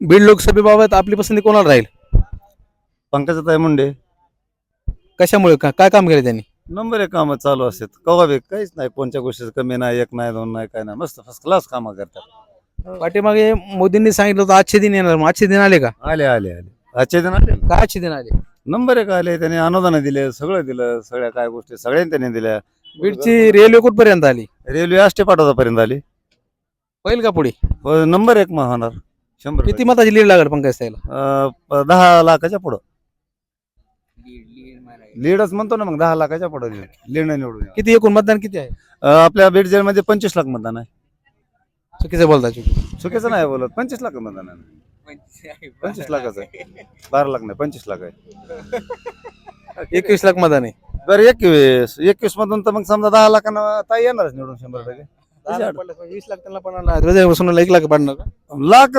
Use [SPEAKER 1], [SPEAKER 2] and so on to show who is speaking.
[SPEAKER 1] बीड लोकसभेबाबत आपली पसंती कोणाला राहील?
[SPEAKER 2] पंकजाताई मुंडे.
[SPEAKER 1] कशामुळे काय काम केलं त्यांनी?
[SPEAKER 2] नंबर एक कामं चालू असतात कवा बी काहीच नाही, कोणत्या गोष्टीचं कमी नाही, एक नाही, दोन नाही, काय नाही, मस्त फर्स्ट क्लास कामं करतात.
[SPEAKER 1] पाठीमागे मोदींनी सांगितलं होतं आजचे दिन येणार, मग आजचे दिन आले का?
[SPEAKER 2] आले आले आले आजचे दिन आले ना.
[SPEAKER 1] काय आजचे दिन आले?
[SPEAKER 2] नंबर एक आले, त्याने अनुदान दिले, सगळं दिलं, सगळ्या काय गोष्टी सगळ्यांनी त्यांनी दिल्या.
[SPEAKER 1] बीडची रेल्वे कुठपर्यंत आली?
[SPEAKER 2] रेल्वे आष्टे पाठवतापर्यंत आली.
[SPEAKER 1] होईल का पुढे?
[SPEAKER 2] हो, नंबर एक मग होणार 100%.
[SPEAKER 1] किती मताची लीड लागेल पंकज ताईला?
[SPEAKER 2] 10 लाखाच्या पुढं लीडच म्हणतो ना, मग 10 लाखाच्या पुढं लीड निवडून येणार.
[SPEAKER 1] किती एकूण मतदान किती आहे?
[SPEAKER 2] आपल्या बीड जिल्ह्यामध्ये 25 लाख मतदान आहे.
[SPEAKER 1] चुकीचं बोलता
[SPEAKER 2] चुकीचं नाही बोलत, 25 लाख मतदान आहे. 25 लाखच आहे, 12 लाख नाही, 25 लाख आहे.
[SPEAKER 1] 21 लाख मतदान आहे.
[SPEAKER 2] बरं 21 मधून तर मग समजा 10 लाखांना ताई येणारच निवडून 100%.
[SPEAKER 1] 20 लाख त्यांना पडणार, 1 लाख पडणार का?
[SPEAKER 2] लाख